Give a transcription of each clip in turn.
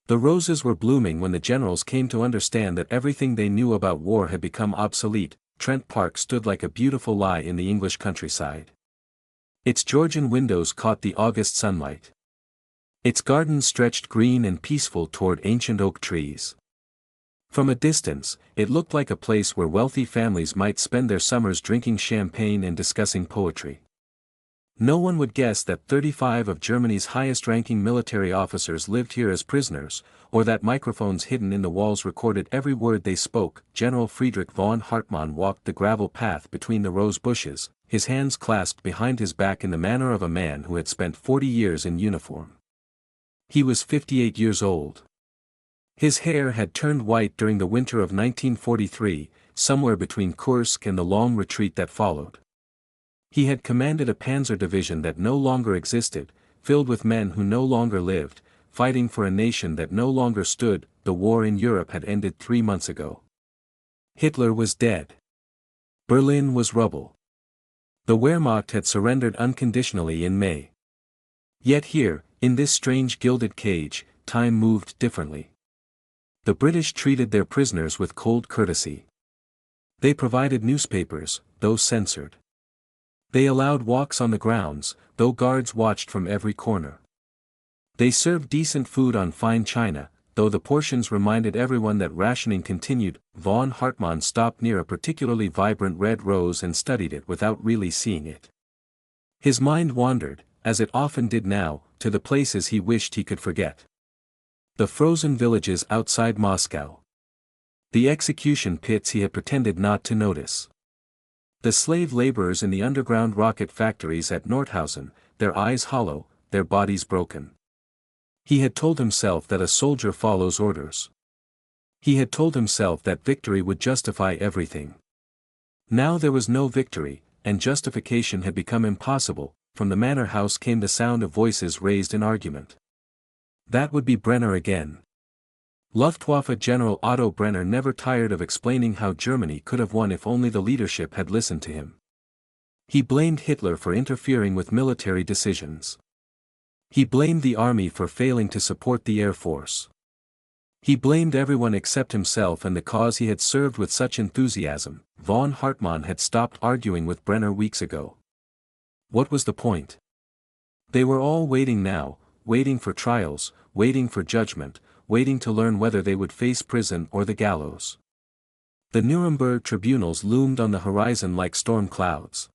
The roses were blooming when the generals came to understand that everything they knew about war had become obsolete. Trent Park stood like a beautiful lie in the English countryside. Its Georgian windows caught the August sunlight. Its gardens stretched green and peaceful toward ancient oak trees. From a distance, it looked like a place where wealthy families might spend their summers drinking champagne and discussing poetry. No one would guess that 35 of Germany's highest-ranking military officers lived here as prisoners, or that microphones hidden in the walls recorded every word they spoke. General Friedrich von Hartmann walked the gravel path between the rose bushes, his hands clasped behind his back in the manner of a man who had spent 40 years in uniform. He was 58 years old. His hair had turned white during the winter of 1943, somewhere between Kursk and the long retreat that followed. He had commanded a panzer division that no longer existed, filled with men who no longer lived, fighting for a nation that no longer stood. The war in Europe had ended 3 months ago. Hitler was dead. Berlin was rubble. The Wehrmacht had surrendered unconditionally in May. Yet here, in this strange gilded cage, time moved differently. The British treated their prisoners with cold courtesy. They provided newspapers, though censored. They allowed walks on the grounds, though guards watched from every corner. They served decent food on fine china, though the portions reminded everyone that rationing continued. Von Hartmann stopped near a particularly vibrant red rose and studied it without really seeing it. His mind wandered, as it often did now, to the places he wished he could forget. The frozen villages outside Moscow. The execution pits he had pretended not to notice. The slave laborers in the underground rocket factories at Nordhausen, their eyes hollow, their bodies broken. He had told himself that a soldier follows orders. He had told himself that victory would justify everything. Now there was no victory, and justification had become impossible. From the manor house came the sound of voices raised in argument. That would be Brenner again. Luftwaffe General Otto Brenner never tired of explaining how Germany could have won if only the leadership had listened to him. He blamed Hitler for interfering with military decisions. He blamed the army for failing to support the air force. He blamed everyone except himself and the cause he had served with such enthusiasm. Von Hartmann had stopped arguing with Brenner weeks ago. What was the point? They were all waiting now, waiting for trials, waiting for judgment, waiting to learn whether they would face prison or the gallows. The Nuremberg tribunals loomed on the horizon like storm clouds.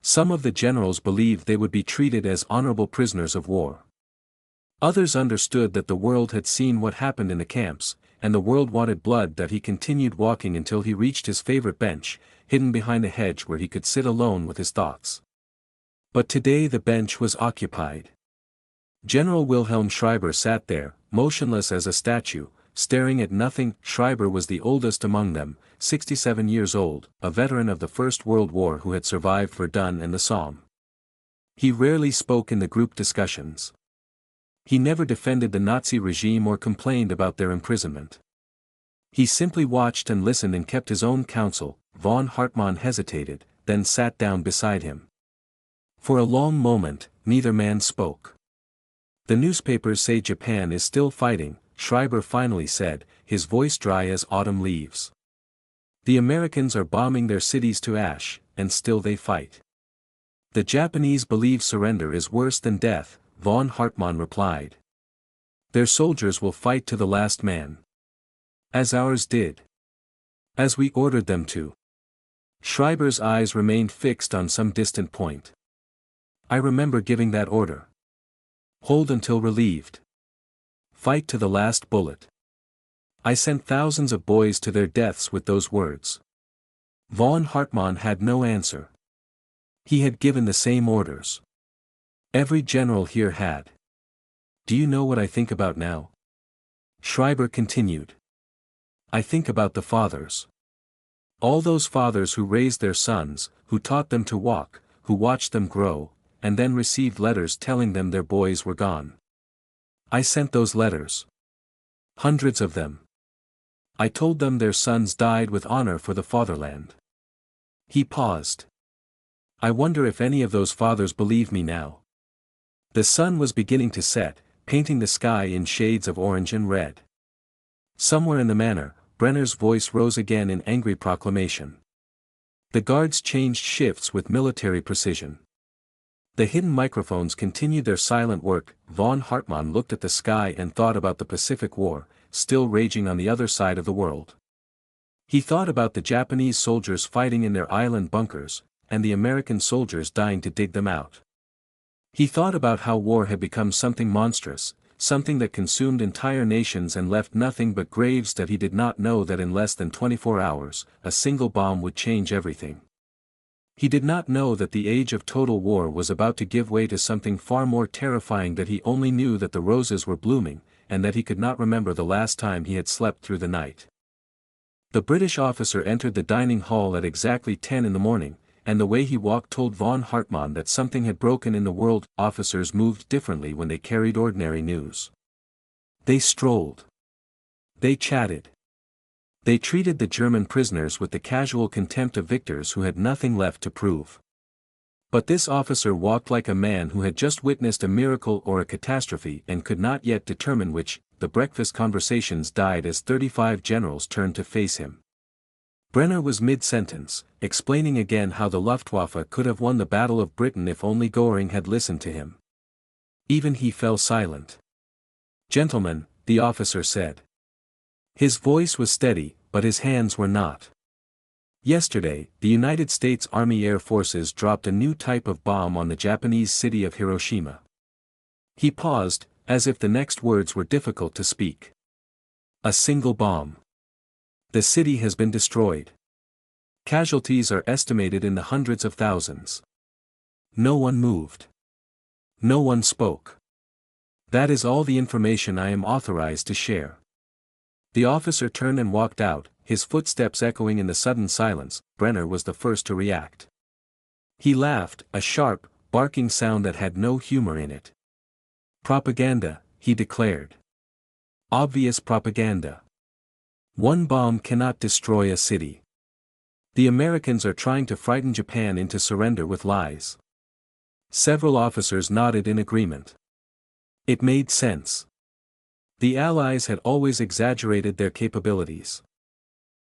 Some of the generals believed they would be treated as honorable prisoners of war. Others understood that the world had seen what happened in the camps, and the world wanted blood. That he continued walking until he reached his favorite bench, hidden behind a hedge where he could sit alone with his thoughts. But today the bench was occupied. General Wilhelm Schreiber sat there, motionless as a statue, staring at nothing. Schreiber was the oldest among them, 67 years old, a veteran of the First World War who had survived Verdun and the Somme. He rarely spoke in the group discussions. He never defended the Nazi regime or complained about their imprisonment. He simply watched and listened and kept his own counsel. Von Hartmann hesitated, then sat down beside him. For a long moment, neither man spoke. The newspapers say Japan is still fighting, Schreiber finally said, his voice dry as autumn leaves. The Americans are bombing their cities to ash, and still they fight. The Japanese believe surrender is worse than death, von Hartmann replied. Their soldiers will fight to the last man. As ours did. As we ordered them to. Schreiber's eyes remained fixed on some distant point. I remember giving that order. Hold until relieved. Fight to the last bullet. I sent thousands of boys to their deaths with those words. Von Hartmann had no answer. He had given the same orders. Every general here had. Do you know what I think about now? Schreiber continued. I think about the fathers. All those fathers who raised their sons, who taught them to walk, who watched them grow, and then received letters telling them their boys were gone. I sent those letters. Hundreds of them. I told them their sons died with honor for the fatherland. He paused. I wonder if any of those fathers believe me now. The sun was beginning to set, painting the sky in shades of orange and red. Somewhere in the manor, Brenner's voice rose again in angry proclamation. The guards changed shifts with military precision. The hidden microphones continued their silent work. Von Hartmann looked at the sky and thought about the Pacific War, still raging on the other side of the world. He thought about the Japanese soldiers fighting in their island bunkers, and the American soldiers dying to dig them out. He thought about how war had become something monstrous, something that consumed entire nations and left nothing but graves, that he did not know that in less than 24 hours, a single bomb would change everything. He did not know that the age of total war was about to give way to something far more terrifying, that he only knew that the roses were blooming, and that he could not remember the last time he had slept through the night. The British officer entered the dining hall at exactly 10 in the morning, and the way he walked told von Hartmann that something had broken in the world. Officers moved differently when they carried ordinary news. They strolled. They chatted. They treated the German prisoners with the casual contempt of victors who had nothing left to prove. But this officer walked like a man who had just witnessed a miracle or a catastrophe and could not yet determine which. The breakfast conversations died as 35 generals turned to face him. Brenner was mid-sentence, explaining again how the Luftwaffe could have won the Battle of Britain if only Göring had listened to him. Even he fell silent. "Gentlemen," the officer said. His voice was steady, but his hands were not. "Yesterday, the United States Army Air Forces dropped a new type of bomb on the Japanese city of Hiroshima." He paused, as if the next words were difficult to speak. "A single bomb. The city has been destroyed. Casualties are estimated in the hundreds of thousands." No one moved. No one spoke. "That is all the information I am authorized to share." The officer turned and walked out, his footsteps echoing in the sudden silence. Brenner was the first to react. He laughed, a sharp, barking sound that had no humor in it. "Propaganda," he declared. "Obvious propaganda. One bomb cannot destroy a city. The Americans are trying to frighten Japan into surrender with lies." Several officers nodded in agreement. It made sense. The Allies had always exaggerated their capabilities.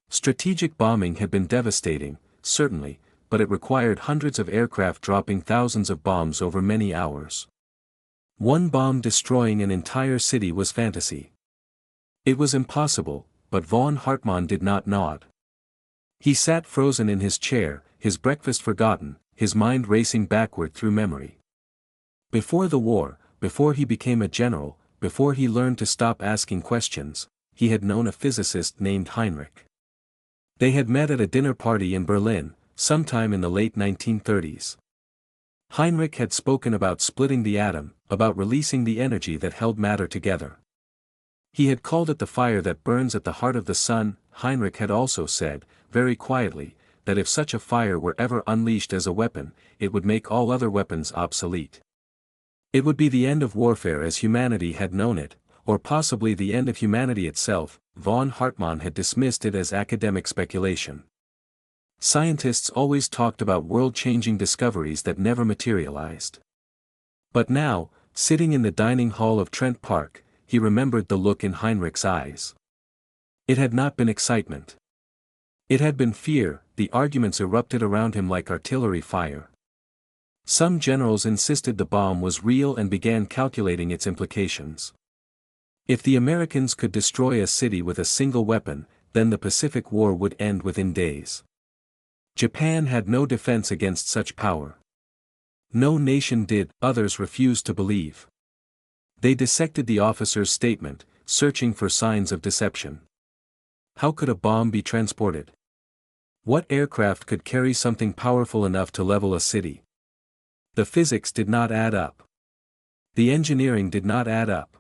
Strategic bombing had been devastating, certainly, but it required hundreds of aircraft dropping thousands of bombs over many hours. One bomb destroying an entire city was fantasy. It was impossible, but von Hartmann did not nod. He sat frozen in his chair, his breakfast forgotten, his mind racing backward through memory. Before the war, before he became a general, before he learned to stop asking questions, he had known a physicist named Heinrich. They had met at a dinner party in Berlin, sometime in the late 1930s. Heinrich had spoken about splitting the atom, about releasing the energy that held matter together. He had called it the fire that burns at the heart of the sun. Heinrich had also said, very quietly, that if such a fire were ever unleashed as a weapon, it would make all other weapons obsolete. It would be the end of warfare as humanity had known it, or possibly the end of humanity itself. Von Hartmann had dismissed it as academic speculation. Scientists always talked about world-changing discoveries that never materialized. But now, sitting in the dining hall of Trent Park, he remembered the look in Heinrich's eyes. It had not been excitement. It had been fear. The arguments erupted around him like artillery fire. Some generals insisted the bomb was real and began calculating its implications. If the Americans could destroy a city with a single weapon, then the Pacific War would end within days. Japan had no defense against such power. No nation did. Others refused to believe. They dissected the officer's statement, searching for signs of deception. How could a bomb be transported? What aircraft could carry something powerful enough to level a city? The physics did not add up. The engineering did not add up.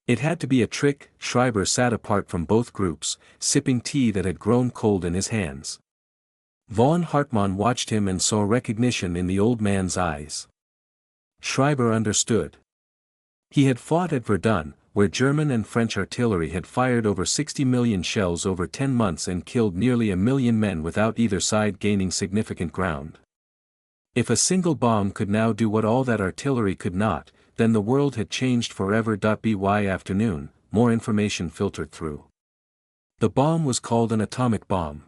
It had to be a trick. Schreiber sat apart from both groups, sipping tea that had grown cold in his hands. Von Hartmann watched him and saw recognition in the old man's eyes. Schreiber understood. He had fought at Verdun, where German and French artillery had fired over 60 million shells over 10 months and killed nearly 1 million men without either side gaining significant ground. If a single bomb could now do what all that artillery could not, then the world had changed forever. By afternoon, more information filtered through. The bomb was called an atomic bomb.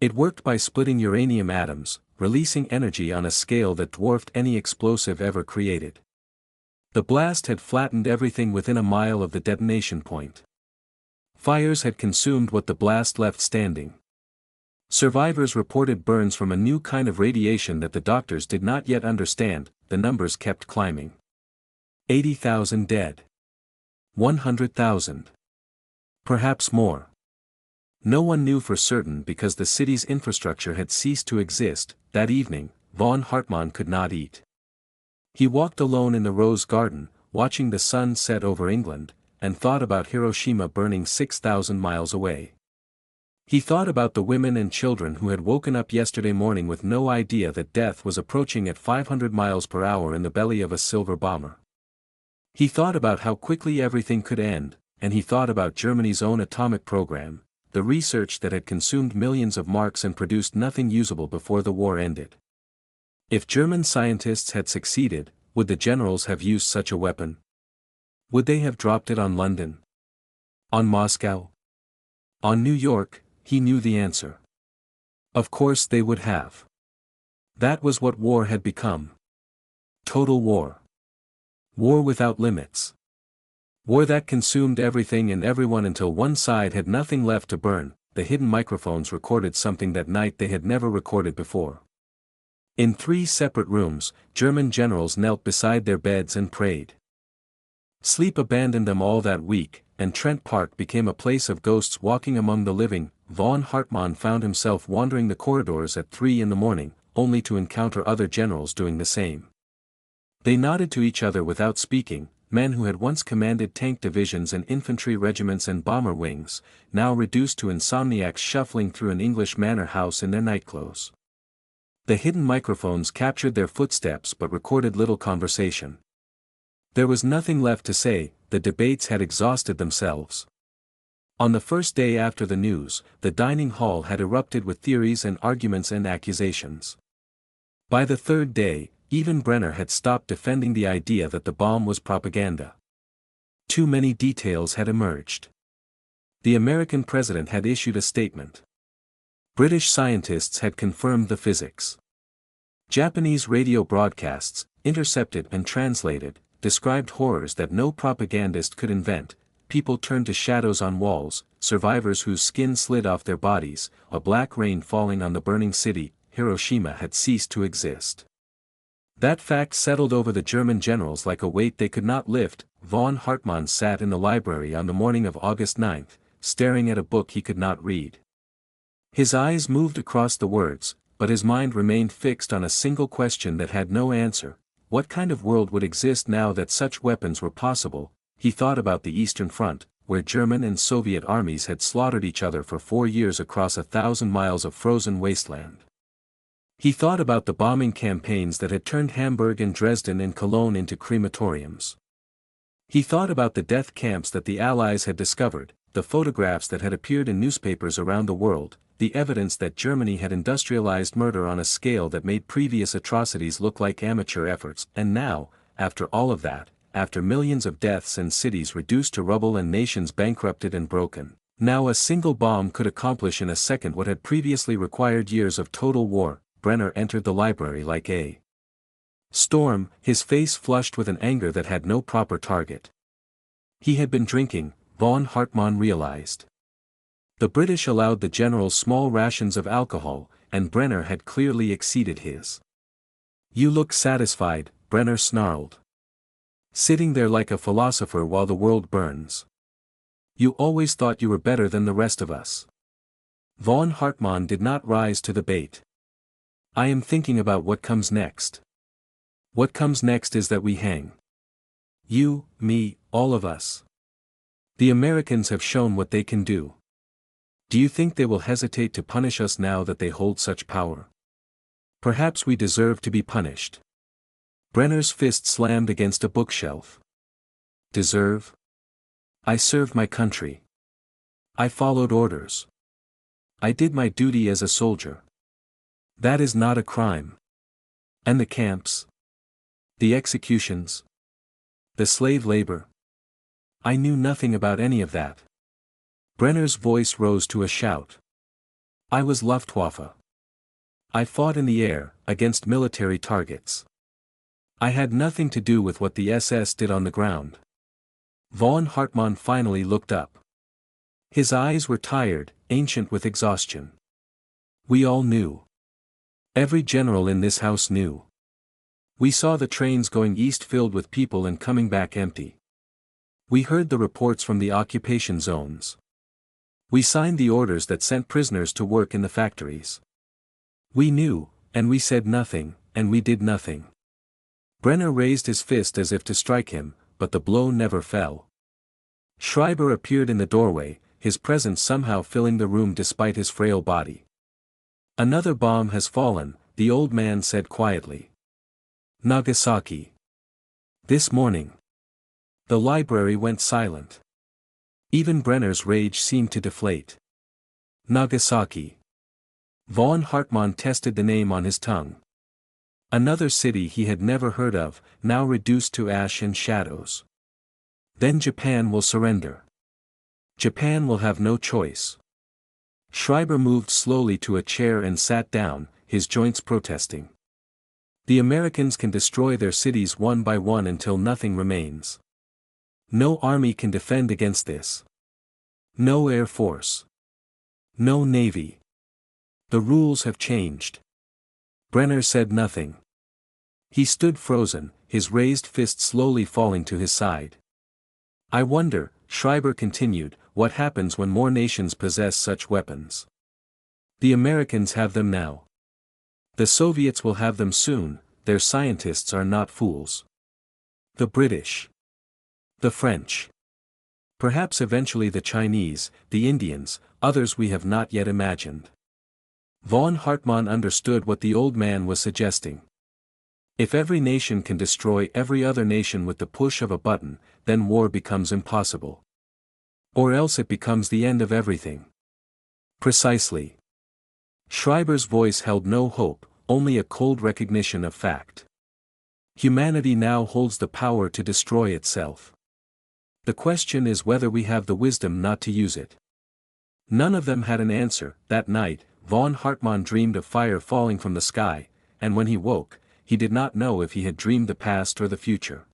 It worked by splitting uranium atoms, releasing energy on a scale that dwarfed any explosive ever created. The blast had flattened everything within a mile of the detonation point. Fires had consumed what the blast left standing. Survivors reported burns from a new kind of radiation that the doctors did not yet understand. The numbers kept climbing. 80,000 dead. 100,000. Perhaps more. No one knew for certain because the city's infrastructure had ceased to exist. That evening, von Hartmann could not eat. He walked alone in the rose garden, watching the sun set over England, and thought about Hiroshima burning 6,000 miles away. He thought about the women and children who had woken up yesterday morning with no idea that death was approaching at 500 miles per hour in the belly of a silver bomber. He thought about how quickly everything could end, and he thought about Germany's own atomic program, the research that had consumed millions of marks and produced nothing usable before the war ended. If German scientists had succeeded, would the generals have used such a weapon? Would they have dropped it on London? On Moscow? On New York? He knew the answer. Of course they would have. That was what war had become. Total war. War without limits. War that consumed everything and everyone until one side had nothing left to burn. The hidden microphones recorded something that night they had never recorded before. In 3 separate rooms, German generals knelt beside their beds and prayed. Sleep abandoned them all that week, and Trent Park became a place of ghosts walking among the living. Von Hartmann found himself wandering the corridors at 3 in the morning, only to encounter other generals doing the same. They nodded to each other without speaking, men who had once commanded tank divisions and infantry regiments and bomber wings, now reduced to insomniacs shuffling through an English manor house in their nightclothes. The hidden microphones captured their footsteps but recorded little conversation. There was nothing left to say. The debates had exhausted themselves. On the first day after the news, the dining hall had erupted with theories and arguments and accusations. By the third day, even Brenner had stopped defending the idea that the bomb was propaganda. Too many details had emerged. The American president had issued a statement. British scientists had confirmed the physics. Japanese radio broadcasts, intercepted and translated, described horrors that no propagandist could invent. People turned to shadows on walls, survivors whose skin slid off their bodies, a black rain falling on the burning city. Hiroshima had ceased to exist. That fact settled over the German generals like a weight they could not lift. Von Hartmann sat in the library on the morning of August 9, staring at a book he could not read. His eyes moved across the words, but his mind remained fixed on a single question that had no answer. What kind of world would exist now that such weapons were possible? He thought about the Eastern Front, where German and Soviet armies had slaughtered each other for 4 years across 1,000 miles of frozen wasteland. He thought about the bombing campaigns that had turned Hamburg and Dresden and Cologne into crematoriums. He thought about the death camps that the Allies had discovered, the photographs that had appeared in newspapers around the world, the evidence that Germany had industrialized murder on a scale that made previous atrocities look like amateur efforts. And now, after all of that, after millions of deaths and cities reduced to rubble and nations bankrupted and broken, now a single bomb could accomplish in a second what had previously required years of total war. Brenner entered the library like a storm, his face flushed with an anger that had no proper target. He had been drinking, von Hartmann realized. The British allowed the generals small rations of alcohol, and Brenner had clearly exceeded his. "You look satisfied," Brenner snarled. "Sitting there like a philosopher while the world burns. You always thought you were better than the rest of us." Von Hartmann did not rise to the bait. "I am thinking about what comes next. What comes next is that we hang. You, me, all of us. The Americans have shown what they can do. Do you think they will hesitate to punish us now that they hold such power? Perhaps we deserve to be punished." Brenner's fist slammed against a bookshelf. "Deserve? I served my country. I followed orders. I did my duty as a soldier. That is not a crime. And the camps? The executions? The slave labor? I knew nothing about any of that. Brenner's voice rose to a shout. I was Luftwaffe. I fought in the air, against military targets. I had nothing to do with what the SS did on the ground. Von Hartmann finally looked up. His eyes were tired, ancient with exhaustion. We all knew. Every general in this house knew. We saw the trains going east filled with people and coming back empty. We heard the reports from the occupation zones. We signed the orders that sent prisoners to work in the factories. We knew, and we said nothing, and we did nothing. Brenner raised his fist as if to strike him, but the blow never fell. Schreiber appeared in the doorway, his presence somehow filling the room despite his frail body. Another bomb has fallen, the old man said quietly. Nagasaki. This morning. The library went silent. Even Brenner's rage seemed to deflate. Nagasaki. Von Hartmann tested the name on his tongue. Another city he had never heard of, now reduced to ash and shadows. Then Japan will surrender. Japan will have no choice. Schreiber moved slowly to a chair and sat down, his joints protesting. The Americans can destroy their cities one by one until nothing remains. No army can defend against this. No air force. No navy. The rules have changed. Brenner said nothing. He stood frozen, his raised fist slowly falling to his side. I wonder, Schreiber continued, what happens when more nations possess such weapons. The Americans have them now. The Soviets will have them soon, their scientists are not fools. The British. The French. Perhaps eventually the Chinese, the Indians, others we have not yet imagined. Von Hartmann understood what the old man was suggesting. If every nation can destroy every other nation with the push of a button, then war becomes impossible. Or else it becomes the end of everything. Precisely. Schreiber's voice held no hope, only a cold recognition of fact. Humanity now holds the power to destroy itself. The question is whether we have the wisdom not to use it. None of them had an answer. That night, von Hartmann dreamed of fire falling from the sky, and when he woke, he did not know if he had dreamed the past or the future.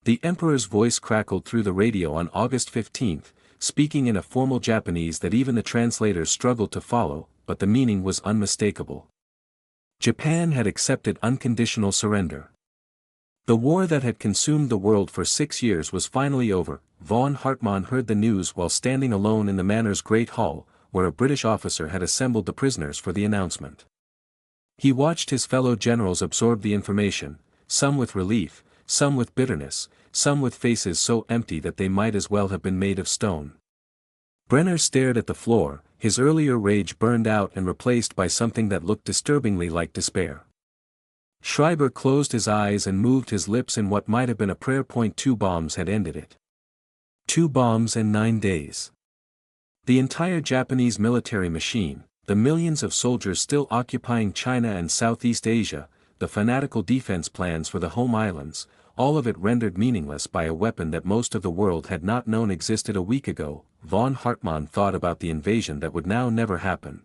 The Emperor's voice crackled through the radio on August 15, speaking in a formal Japanese that even the translators struggled to follow, but the meaning was unmistakable. Japan had accepted unconditional surrender. The war that had consumed the world for 6 years was finally over. Von Hartmann heard the news while standing alone in the manor's great hall, where a British officer had assembled the prisoners for the announcement. He watched his fellow generals absorb the information, some with relief, some with bitterness, some with faces so empty that they might as well have been made of stone. Brenner stared at the floor, his earlier rage burned out and replaced by something that looked disturbingly like despair. Schreiber closed his eyes and moved his lips in what might have been a prayer. 2 bombs had ended it. 2 bombs and 9 days. The entire Japanese military machine, the millions of soldiers still occupying China and Southeast Asia, the fanatical defense plans for the home islands, all of it rendered meaningless by a weapon that most of the world had not known existed a week ago. Von Hartmann thought about the invasion that would now never happen.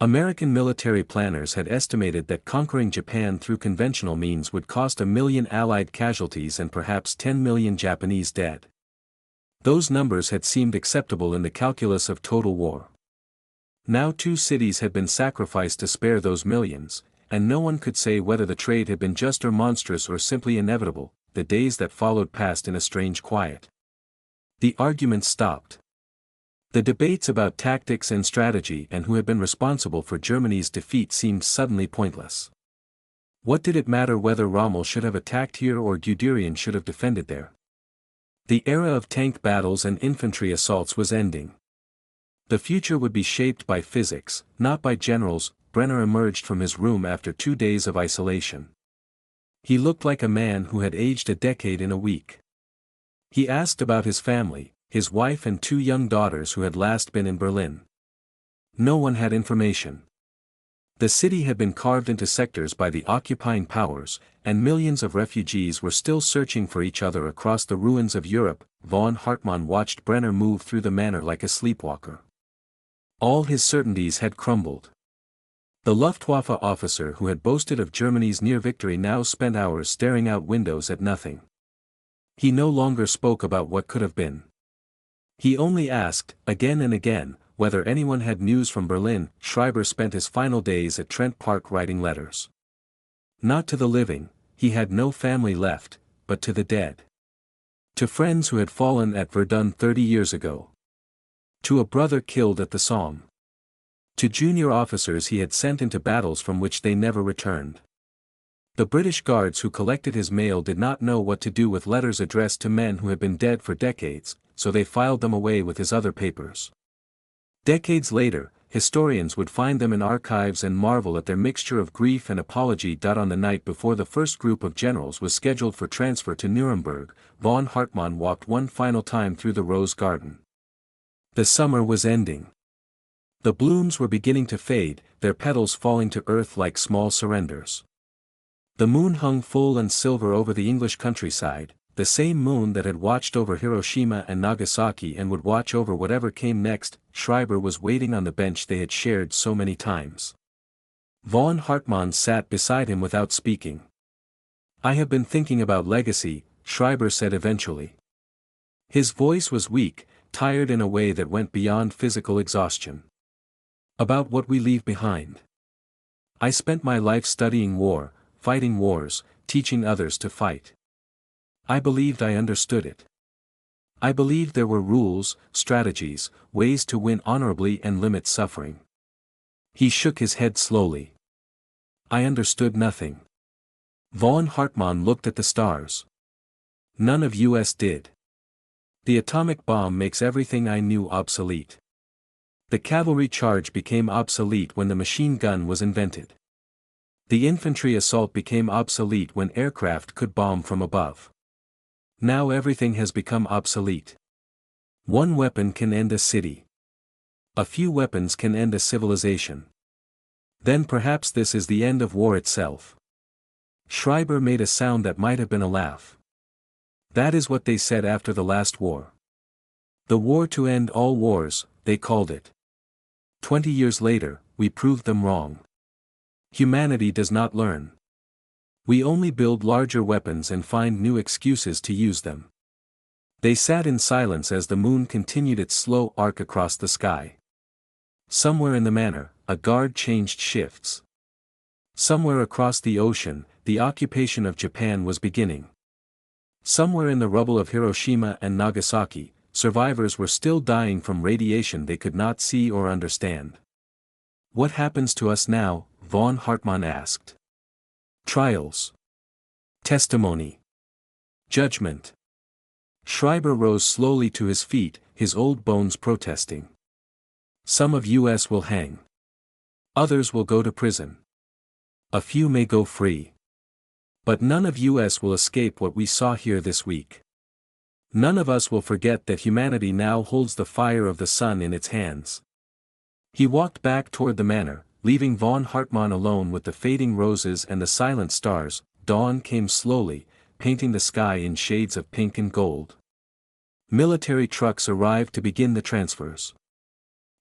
American military planners had estimated that conquering Japan through conventional means would cost 1 million Allied casualties and perhaps 10 million Japanese dead. Those numbers had seemed acceptable in the calculus of total war. Now 2 cities had been sacrificed to spare those millions, and no one could say whether the trade had been just or monstrous or simply inevitable. The days that followed passed in a strange quiet. The arguments stopped. The debates about tactics and strategy and who had been responsible for Germany's defeat seemed suddenly pointless. What did it matter whether Rommel should have attacked here or Guderian should have defended there? The era of tank battles and infantry assaults was ending. The future would be shaped by physics, not by generals. Brenner emerged from his room after 2 days of isolation. He looked like a man who had aged a decade in a week. He asked about his family, his wife and 2 young daughters who had last been in Berlin. No one had information. The city had been carved into sectors by the occupying powers, and millions of refugees were still searching for each other across the ruins of Europe. Von Hartmann watched Brenner move through the manor like a sleepwalker. All his certainties had crumbled. The Luftwaffe officer who had boasted of Germany's near victory now spent hours staring out windows at nothing. He no longer spoke about what could have been. He only asked, again and again, whether anyone had news from Berlin. Schreiber spent his final days at Trent Park writing letters. Not to the living, he had no family left, but to the dead. To friends who had fallen at Verdun 30 years ago. To a brother killed at the Somme. To junior officers he had sent into battles from which they never returned. The British guards who collected his mail did not know what to do with letters addressed to men who had been dead for decades, so they filed them away with his other papers. Decades later, historians would find them in archives and marvel at their mixture of grief and apology. On the night before the first group of generals was scheduled for transfer to Nuremberg, von Hartmann walked one final time through the Rose Garden. The summer was ending. The blooms were beginning to fade, their petals falling to earth like small surrenders. The moon hung full and silver over the English countryside, the same moon that had watched over Hiroshima and Nagasaki and would watch over whatever came next. Schreiber was waiting on the bench they had shared so many times. Von Hartmann sat beside him without speaking. "I have been thinking about legacy," Schreiber said eventually. His voice was weak, tired in a way that went beyond physical exhaustion. "About what we leave behind. I spent my life studying war, fighting wars, teaching others to fight. I believed I understood it. I believed there were rules, strategies, ways to win honorably and limit suffering." He shook his head slowly. "I understood nothing." Von Hartmann looked at the stars. "None of us did. The atomic bomb makes everything I knew obsolete. The cavalry charge became obsolete when the machine gun was invented. The infantry assault became obsolete when aircraft could bomb from above. Now everything has become obsolete. One weapon can end a city. A few weapons can end a civilization. Then perhaps this is the end of war itself." Schreiber made a sound that might have been a laugh. "That is what they said after the last war. The war to end all wars, they called it. 20 years later, we proved them wrong. Humanity does not learn. We only build larger weapons and find new excuses to use them." They sat in silence as the moon continued its slow arc across the sky. Somewhere in the manor, a guard changed shifts. Somewhere across the ocean, the occupation of Japan was beginning. Somewhere in the rubble of Hiroshima and Nagasaki, survivors were still dying from radiation they could not see or understand. "What happens to us now?" von Hartmann asked. "Trials. Testimony. Judgment." Schreiber rose slowly to his feet, his old bones protesting. "Some of us will hang. Others will go to prison. A few may go free. But none of us will escape what we saw here this week. None of us will forget that humanity now holds the fire of the sun in its hands." He walked back toward the manor, leaving von Hartmann alone with the fading roses and the silent stars. Dawn came slowly, painting the sky in shades of pink and gold. Military trucks arrived to begin the transfers.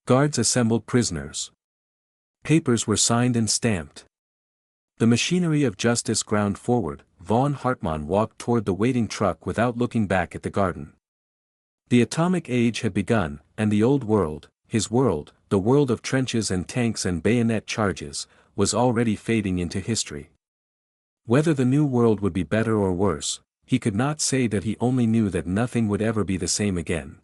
Guards assembled prisoners. Papers were signed and stamped. The machinery of justice ground forward. Von Hartmann walked toward the waiting truck without looking back at the garden. The atomic age had begun, and the old world, his world, the world of trenches and tanks and bayonet charges, was already fading into history. Whether the new world would be better or worse, he could not say that. He only knew that nothing would ever be the same again.